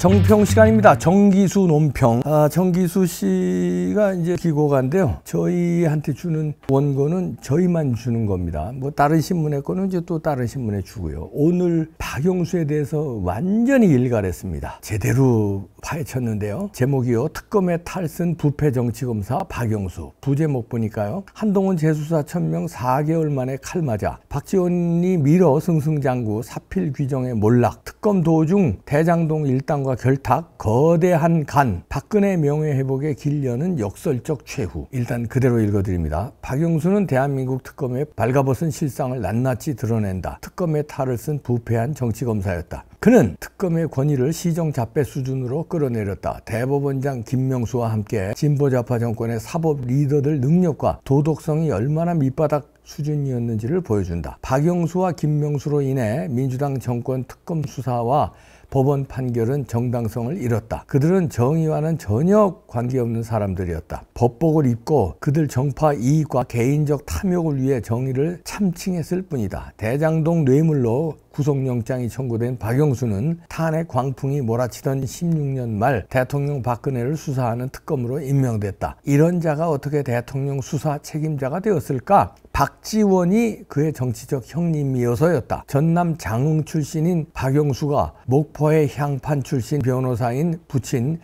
정평 시간입니다. 정기수 논평. 정기수 씨가 이제 기고가인데요. 저희한테 주는 원고는 저희만 주는 겁니다. 뭐 다른 신문의 거는 이제 또 다른 신문에 주고요. 오늘 박영수에 대해서 완전히 일갈했습니다. 제대로 파헤쳤는데요. 제목이요. 특검의 탈선 부패 정치검사 박영수. 부제목 보니까요. 한동훈 재수사 천명 4개월 만에 칼 맞아. 박지원이 밀어 승승장구 사필 규정의 몰락. 특검 도중 대장동 일당과 결탁. 거대한 간. 박근혜 명예회복의 길 여는 역설적 최후. 일단 그대로 읽어드립니다. 박영수는 대한민국 특검의 발가벗은 실상을 낱낱이 드러낸다. 특검의 탈을 쓴 부패한 정치검사였다. 그는 특검의 권위를 시정잡배 수준으로 끌어내렸다. 대법원장 김명수와 함께 진보좌파 정권의 사법 리더들 능력과 도덕성이 얼마나 밑바닥 수준이었는지를 보여준다. 박영수와 김명수로 인해 민주당 정권 특검 수사와 법원 판결은 정당성을 잃었다. 그들은 정의와는 전혀 관계없는 사람들이었다. 법복을 입고 그들 정파 이익과 개인적 탐욕을 위해 정의를 참칭했을 뿐이다. 대장동 뇌물로 구속영장이 청구된 박영수는 탄핵 광풍이 몰아치던 16년 말 대통령 박근혜를 수사하는 특검으로 임명됐다. 이런 자가 어떻게 대통령 수사 책임자가 되었을까? 박지원이 그의 정치적 형님이어서였다. 전남 장흥 출신인 박영수가 목포의 향판 출신 변호사인 부친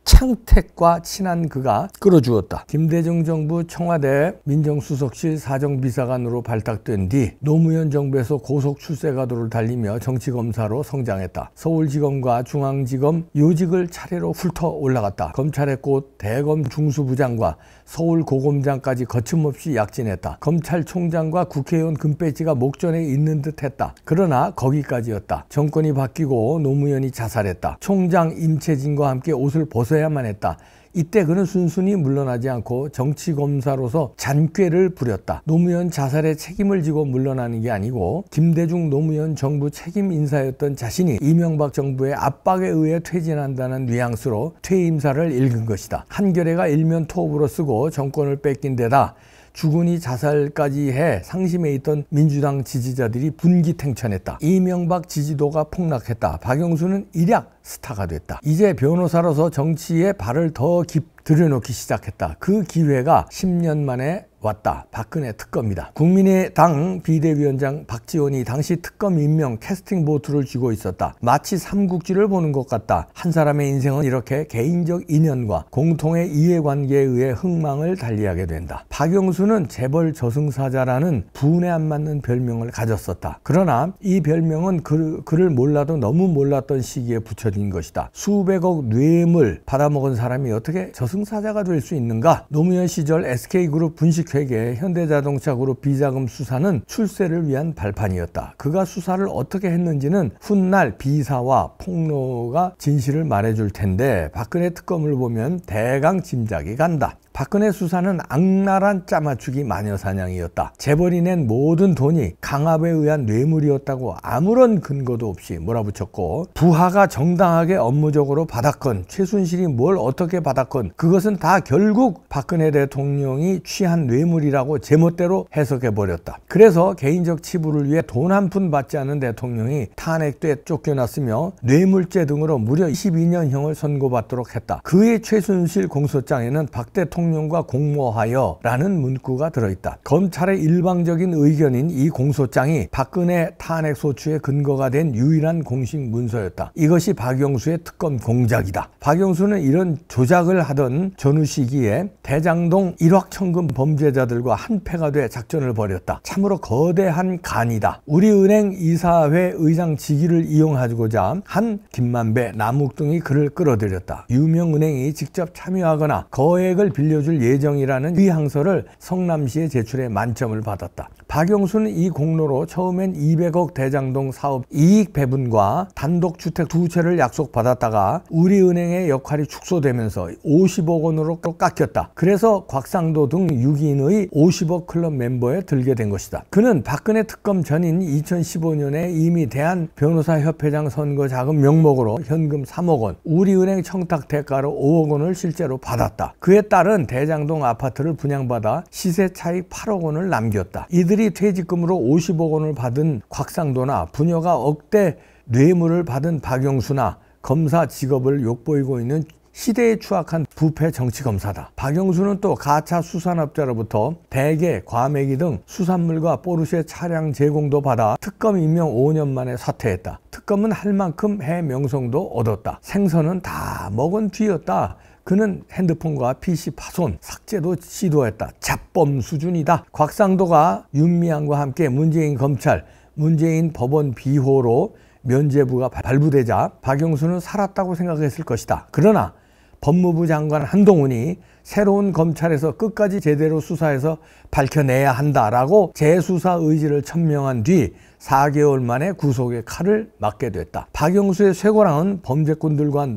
창택과 친한 그가 끌어주었다. 김대중 정부 청와대 민정수석실 사정비서관으로 발탁된 뒤 노무현 정부에서 고속 출세가도를 달리며 정치검사로 성장했다. 서울지검과 중앙지검 요직을 차례로 훑어 올라갔다. 검찰의 꽃 대검 중수부장과 서울고검장까지 거침없이 약진했다. 검찰총장과 국회의원 금배지가 목전에 있는 듯 했다. 그러나 거기까지였다. 정권이 바뀌고 노무현이 자살했다. 총장 임채진과 함께 옷을 벗어야만 했다. 이때 그는 순순히 물러나지 않고 정치검사로서 잔꾀를 부렸다. 노무현 자살의 책임을 지고 물러나는 게 아니고 김대중 노무현 정부 책임 인사였던 자신이 이명박 정부의 압박에 의해 퇴진한다는 뉘앙스로 퇴임사를 읽은 것이다. 한겨레가 일면 토업으로 쓰고 정권을 뺏긴 데다 주군이 자살까지 해 상심해 있던 민주당 지지자들이 분기탱천했다. 이명박 지지도가 폭락했다. 박영수는 일약 스타가 됐다. 이제 변호사로서 정치에 발을 더 들여놓기 시작했다. 그 기회가 10년 만에 왔다. 박근혜 특검이다. 국민의당 비대위원장 박지원이 당시 특검 임명 캐스팅 보트를 쥐고 있었다. 마치 삼국지를 보는 것 같다. 한 사람의 인생은 이렇게 개인적 인연과 공통의 이해관계에 의해 흥망을 달리하게 된다. 박영수는 재벌 저승사자라는 분에 안 맞는 별명을 가졌었다. 그러나 이 별명은 그를 몰라도 너무 몰랐던 시기에 붙여진 것이다. 수백억 뇌물 받아먹은 사람이 어떻게 저승사자가 될 수 있는가? 노무현 시절 SK그룹 분식회계, 현대자동차그룹 비자금 수사는 출세를 위한 발판이었다. 그가 수사를 어떻게 했는지는 훗날 비사와 폭로가 진실을 말해줄 텐데 박근혜 특검을 보면 대강 짐작이 간다. 박근혜 수사는 악랄한 짜맞추기 마녀사냥이었다. 재벌이 낸 모든 돈이 강압에 의한 뇌물이었다고 아무런 근거도 없이 몰아붙였고 부하가 정당하게 업무적으로 받았건 최순실이 뭘 어떻게 받았건 그것은 다 결국 박근혜 대통령이 취한 뇌물이라고 제멋대로 해석해버렸다. 그래서 개인적 치부를 위해 돈 한 푼 받지 않은 대통령이 탄핵돼 쫓겨났으며 뇌물죄 등으로 무려 22년형을 선고받도록 했다. 그의 최순실 공소장에는 박 대통령과 공모하여 라는 문구가 들어있다. 검찰의 일방적인 의견인 이 공소장이 박근혜 탄핵 소추의 근거가 된 유일한 공식 문서였다. 이것이 박영수의 특검 공작이다. 박영수는 이런 조작을 하던 전후 시기에 대장동 일확천금 범죄자들과 한패가 돼 작전을 벌였다. 참으로 거대한 간이다. 우리은행 이사회 의장 직위를 이용하고자 한 김만배, 남욱 등이 그를 끌어들였다. 유명은행이 직접 참여하거나 거액을 빌려줄 예정이라는 의향서를 성남시에 제출해 만점을 받았다. 박영수는 이 공로로 처음엔 200억 대장동 사업 이익 배분과 단독주택 2채를 약속받았다가 우리은행의 역할이 축소되면서 50억 원으로 깎였다. 그래서 곽상도 등 6인의 50억 클럽 멤버에 들게 된 것이다. 그는 박근혜 특검 전인 2015년에 이미 대한변호사협회장 선거 자금 명목으로 현금 3억 원, 우리은행 청탁 대가로 5억 원을 실제로 받았다. 그에 따른 대장동 아파트를 분양받아 시세 차익 8억 원을 남겼다. 이들이 퇴직금으로 50억 원을 받은 곽상도나 부녀가 억대 뇌물을 받은 박영수나 검사 직업을 욕보이고 있는 시대에 추악한 부패 정치검사다. 박영수는 또 가짜 수산업자로부터 대게, 과메기 등 수산물과 포르쉐 차량 제공도 받아 특검 임명 5년 만에 사퇴했다. 특검은 할 만큼 해 명성도 얻었다. 생선은 다 먹은 뒤였다. 그는 핸드폰과 PC 파손, 삭제도 시도했다. 잡범 수준이다. 곽상도가 윤미향과 함께 문재인 검찰, 문재인 법원 비호로 면죄부가 발부되자 박영수는 살았다고 생각했을 것이다. 그러나 법무부 장관 한동훈이 새로운 검찰에서 끝까지 제대로 수사해서 밝혀내야 한다라고 재수사 의지를 천명한 뒤 4개월 만에 구속의 칼을 맞게 됐다. 박영수의 쇠고랑은 범죄꾼들과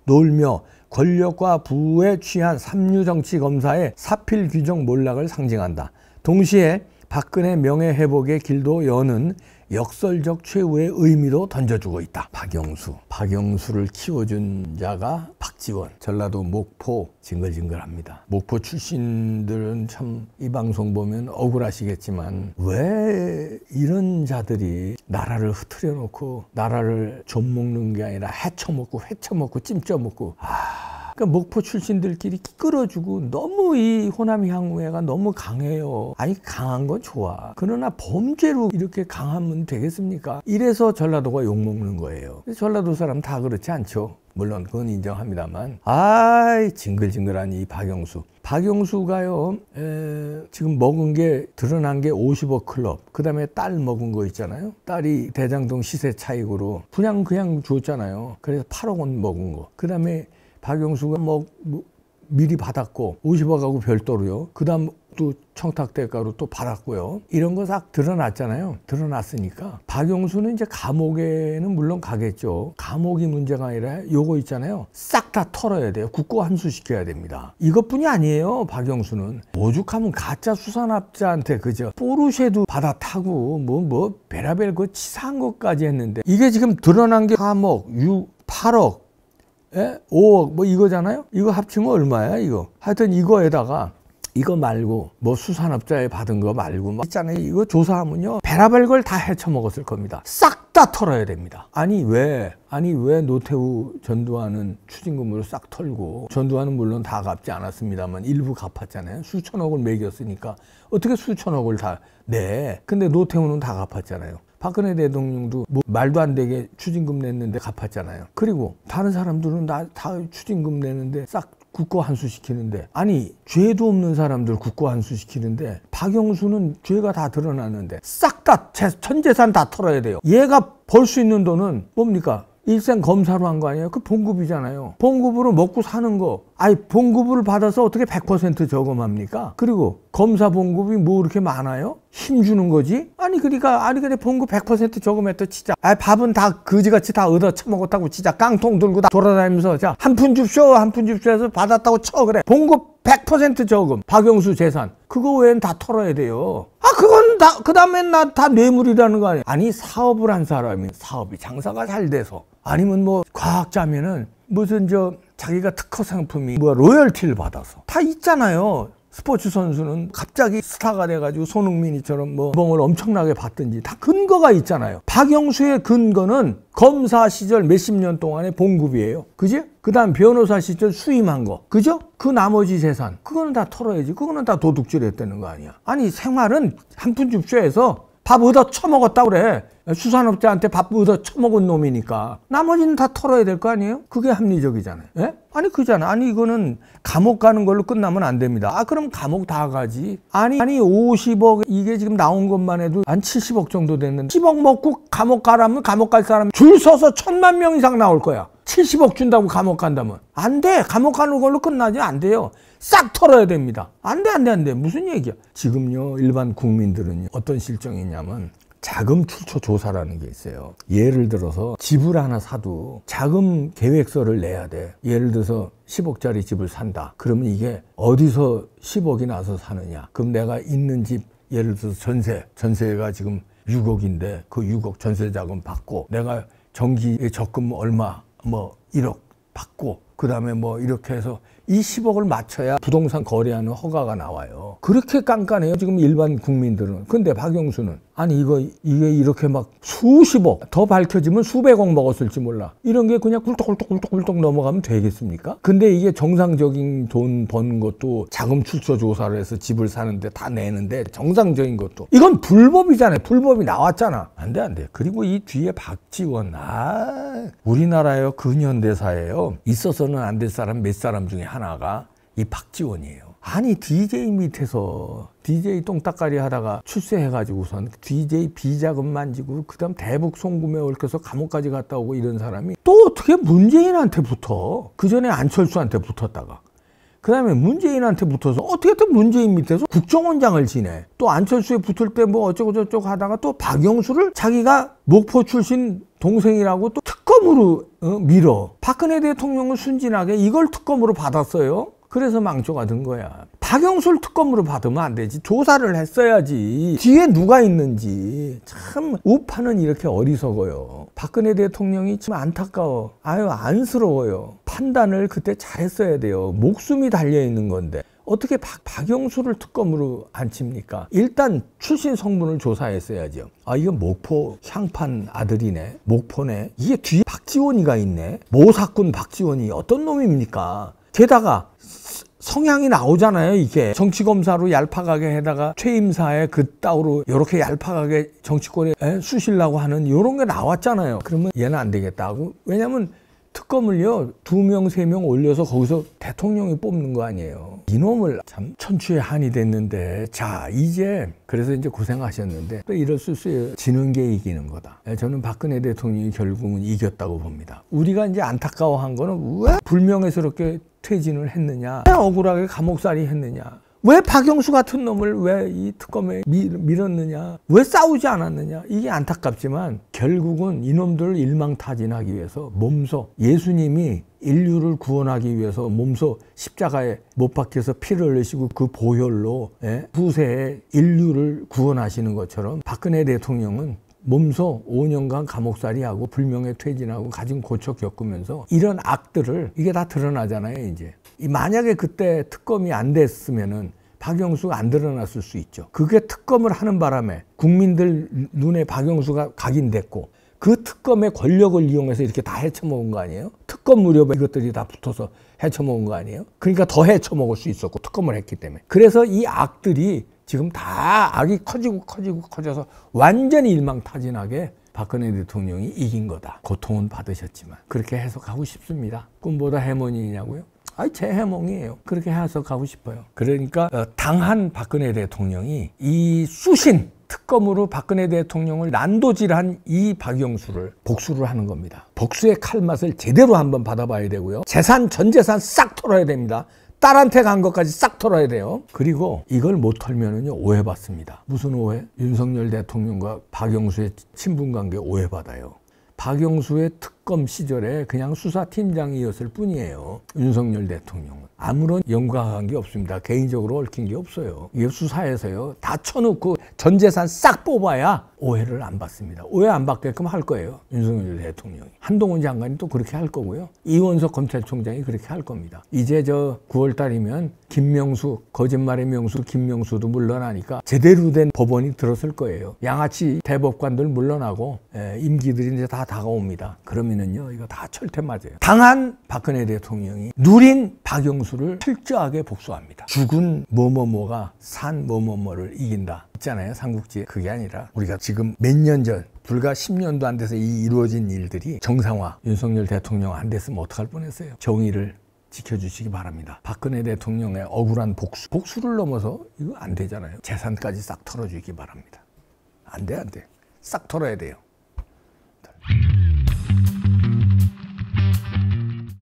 놀며 권력과 부에 취한 삼류정치검사의 사필 규정 몰락을 상징한다. 동시에 박근혜 명예회복의 길도 여는 역설적 최후의 의미도 던져주고 있다. 박영수를 키워준 자가 박지원. 전라도 목포 징글징글합니다. 목포 출신들은 참 이 방송 보면 억울하시겠지만 왜 이런 자들이 나라를 흐트려 놓고 나라를 좀먹는 게 아니라 헤쳐먹고 회쳐먹고 찜쪄먹고 그러니까 목포 출신들끼리 끌어주고 너무 이 호남 향후회가 너무 강해요. 아니 강한 건 좋아. 그러나 범죄로 이렇게 강하면 되겠습니까? 이래서 전라도가 욕먹는 거예요. 전라도 사람 다 그렇지 않죠. 물론 그건 인정합니다만 아이 징글징글한 이 박영수가요 지금 먹은 게 드러난 게 50억 클럽, 그 다음에 딸 먹은 거 있잖아요. 딸이 대장동 시세 차익으로 그냥 줬잖아요. 그래서 8억 원 먹은 거. 그 다음에 박영수가 미리 받았고 50억하고 별도로요. 그 다음 또 청탁대가로 또 받았고요. 이런 거 다 드러났잖아요. 드러났으니까 박영수는 이제 감옥에는 물론 가겠죠. 감옥이 문제가 아니라 요거 있잖아요. 싹 다 털어야 돼요. 국고 환수시켜야 됩니다. 이것뿐이 아니에요. 박영수는 오죽하면 가짜 수산업자한테 그저 포르쉐도 받아 타고 뭐 베라벨 그 치사한 것까지 했는데 이게 지금 드러난 게 3억, 8억 5억 뭐 이거잖아요. 이거 합치면 얼마야 이거. 하여튼 이거에다가 이거 말고 뭐 수산업자에 받은 거 말고 막 있잖아요. 이거 조사하면요 베라벨 걸 다 헤쳐먹었을 겁니다. 싹 다 털어야 됩니다. 아니 왜 노태우 전두환은 추징금으로 싹 털고, 전두환은 물론 다 갚지 않았습니다만 일부 갚았잖아요. 수천억을 매겼으니까 어떻게 수천억을 다 내. 근데 노태우는 다 갚았잖아요. 박근혜 대통령도 뭐 말도 안 되게 추징금 냈는데 갚았잖아요. 그리고 다른 사람들은 다 추징금 내는데 싹 국고 환수시키는데, 아니 죄도 없는 사람들 국고 환수시키는데 박영수는 죄가 다 드러나는데 싹 다 전 재산 다 털어야 돼요. 얘가 벌 수 있는 돈은 뭡니까? 일생 검사로 한 거 아니에요? 그 봉급이잖아요. 봉급으로 먹고 사는 거. 아니 봉급을 받아서 어떻게 100% 저금합니까? 그리고 검사 봉급이 뭐 이렇게 많아요? 힘주는 거지? 아니 그러니까 봉급 100% 저금했다 치자. 아니 밥은 다 거지같이 다 얻어 처먹었다고 치자. 깡통 들고 다 돌아다니면서 자 한 푼 줍쇼 해서 받았다고 쳐. 그래 봉급 100% 저금. 박영수 재산 그거 외엔 다 털어야 돼요. 그건 다 그 다음엔 다 뇌물이라는 거 아니에요? 아니 사업을 한 사람이 사업이 장사가 잘 돼서, 아니면 뭐 과학자면은 무슨 자기가 특허 상품이 로열티를 받아서 다 있잖아요. 스포츠 선수는 갑자기 스타가 돼가지고 손흥민이처럼 연봉을 엄청나게 받든지 다 근거가 있잖아요. 박영수의 근거는 검사 시절 몇십 년 동안의 봉급이에요. 그지? 그 다음 변호사 시절 수임한 거. 그죠? 그 나머지 재산. 그거는 다 털어야지. 그거는 다 도둑질 했다는 거 아니야. 아니 생활은 한 푼 줍쇼에서 밥 얻어 처먹었다고 그래. 수산업자한테 밥 얻어 처먹은 놈이니까 나머지는 다 털어야 될 거 아니에요? 그게 합리적이잖아요. 예? 아니 그잖아. 아니 이거는 감옥 가는 걸로 끝나면 안 됩니다. 그럼 감옥 다 가지. 아니 50억 이게 지금 나온 것만 해도 한 70억 정도 됐는데 10억 먹고 감옥 가라면 감옥 갈 사람 줄 서서 1000만 명 이상 나올 거야. 70억 준다고 감옥 간다면 안 돼. 감옥 가는 걸로 끝나지 안 돼요. 싹 털어야 됩니다. 안 돼. 무슨 얘기야. 지금요 일반 국민들은 어떤 실정이냐면 자금 출처 조사라는 게 있어요. 예를 들어서 집을 하나 사도 자금 계획서를 내야 돼. 예를 들어서 10억짜리 집을 산다. 그러면 이게 어디서 10억이 나서 사느냐. 그럼 내가 있는 집 예를 들어서 전세가 지금 6억인데 그 6억 전세 자금 받고 내가 전기에 적금 얼마 1억 받고 그 다음에 뭐 이렇게 해서 이 10억을 맞춰야 부동산 거래하는 허가가 나와요. 그렇게 깐깐해요, 지금 일반 국민들은. 근데 박영수는 아니 이게 이렇게 막 수십억, 더 밝혀지면 수백억 먹었을지 몰라. 이런 게 그냥 꿀떡꿀떡 넘어가면 되겠습니까? 근데 이게 정상적인 돈 번 것도 자금 출처 조사를 해서 집을 사는데 다 내는데 정상적인 것도 이건 불법이잖아요. 불법이 나왔잖아. 안 돼. 그리고 이 뒤에 박지원, 우리나라요 근현대사예요. 있어서는 안 될 사람 몇 사람 중에 하나가 이 박지원이에요. 아니 DJ 밑에서 DJ 똥딱가리 하다가 출세해가지고선 DJ 비자금 만지고 그다음 대북 송금에 얽혀서 감옥까지 갔다 오고 이런 사람이 또 어떻게 문재인한테 붙어? 그 전에 안철수한테 붙었다가 그 다음에 문재인한테 붙어서 어떻게 또 문재인 밑에서 국정원장을 지내. 또 안철수에 붙을 때 뭐 어쩌고 저쩌고 하다가 또 박영수를 자기가 목포 출신 동생이라고 또 특검으로 밀어. 박근혜 대통령은 순진하게 이걸 특검으로 받았어요. 그래서 망조가 된 거야. 박영수를 특검으로 받으면 안 되지. 조사를 했어야지. 뒤에 누가 있는지. 참 우파는 이렇게 어리석어요. 박근혜 대통령이 참 안타까워. 안쓰러워요. 판단을 그때 잘했어야 돼요. 목숨이 달려있는 건데 어떻게 박영수를 특검으로 안 칩니까? 일단 출신 성분을 조사했어야죠. 이건 목포 향판 아들이네. 목포네. 이게 뒤에 박지원이가 있네. 모사꾼 박지원이 어떤 놈입니까? 게다가 성향이 나오잖아요. 이게 정치검사로 얄팍하게 해다가 퇴임사에 그따위로 이렇게 얄팍하게 정치권에 쑤시려고 하는 이런 게 나왔잖아요. 그러면 얘는 안 되겠다고. 왜냐면 특검을요 2명 3명 올려서 거기서 대통령이 뽑는 거 아니에요. 이놈을 참 천추의 한이 됐는데, 자 이제 그래서 이제 고생하셨는데 또 이럴 수 있어요. 지는 게 이기는 거다. 저는 박근혜 대통령이 결국은 이겼다고 봅니다. 우리가 이제 안타까워한 거는 왜 불명예스럽게 퇴진을 했느냐, 왜 억울하게 감옥살이 했느냐, 왜 박영수 같은 놈을 왜 이 특검에 밀었느냐, 왜 싸우지 않았느냐. 이게 안타깝지만 결국은 이놈들을 일망타진하기 위해서 몸소 예수님이 인류를 구원하기 위해서 몸소 십자가에 못 박혀서 피를 흘리시고 그 보혈로 후세에 인류를 구원하시는 것처럼 박근혜 대통령은 몸소 5년간 감옥살이하고 불명예 퇴진하고 가진 고초 겪으면서 이런 악들을 이게 다 드러나잖아요. 이제 만약에 그때 특검이 안 됐으면은 박영수가 안 드러났을 수 있죠. 그게 특검을 하는 바람에 국민들 눈에 박영수가 각인됐고 그 특검의 권력을 이용해서 이렇게 다 헤쳐먹은 거 아니에요? 특검 무렵에 이것들이 다 붙어서 헤쳐먹은 거 아니에요? 그러니까 더 헤쳐먹을 수 있었고 특검을 했기 때문에. 그래서 이 악들이 지금 다 악이 커져서 완전히 일망타진하게 박근혜 대통령이 이긴 거다. 고통은 받으셨지만 그렇게 해석하고 싶습니다. 꿈보다 해몽이냐고요? 제 해몽이에요. 그렇게 해석하고 싶어요. 그러니까 당한 박근혜 대통령이 이 쑤신 특검으로 박근혜 대통령을 난도질한 이 박영수를 복수를 하는 겁니다. 복수의 칼맛을 제대로 한번 받아봐야 되고요. 전 재산 싹 털어야 됩니다. 딸한테 간 것까지 싹 털어야 돼요. 그리고 이걸 못 털면은요 오해받습니다. 무슨 오해? 윤석열 대통령과 박영수의 친분관계 오해받아요. 박영수의 특검 시절에 그냥 수사팀장이었을 뿐이에요. 윤석열 대통령은. 아무런 연관한 게 없습니다. 개인적으로 얽힌 게 없어요. 이게 수사에서요 다 쳐놓고 전 재산 싹 뽑아야 오해를 안 받습니다. 오해 안 받게끔 할 거예요. 윤석열 대통령이. 한동훈 장관이 또 그렇게 할 거고요. 이원석 검찰총장이 그렇게 할 겁니다. 이제 9월 달이면 김명수, 거짓말의 명수 김명수도 물러나니까 제대로 된 법원이 들었을 거예요. 양아치 대법관들 물러나고 임기들이 이제 다 다가옵니다. 그러면은요 이거 다 철퇴 맞아요. 당한 박근혜 대통령이 누린 박영수를 철저하게 복수합니다. 죽은 뭐뭐뭐가 산 뭐뭐뭐를 이긴다. 있잖아요. 삼국지에. 그게 아니라 우리가 지금 몇 년 전 불과 10년도 안 돼서 이루어진 일들이 정상화 윤석열 대통령 안 됐으면 어떡할 뻔했어요. 정의를 지켜주시기 바랍니다. 박근혜 대통령의 억울한 복수를 넘어서 이거 안 되잖아요. 재산까지 싹 털어주기 바랍니다. 안 돼. 싹 털어야 돼요.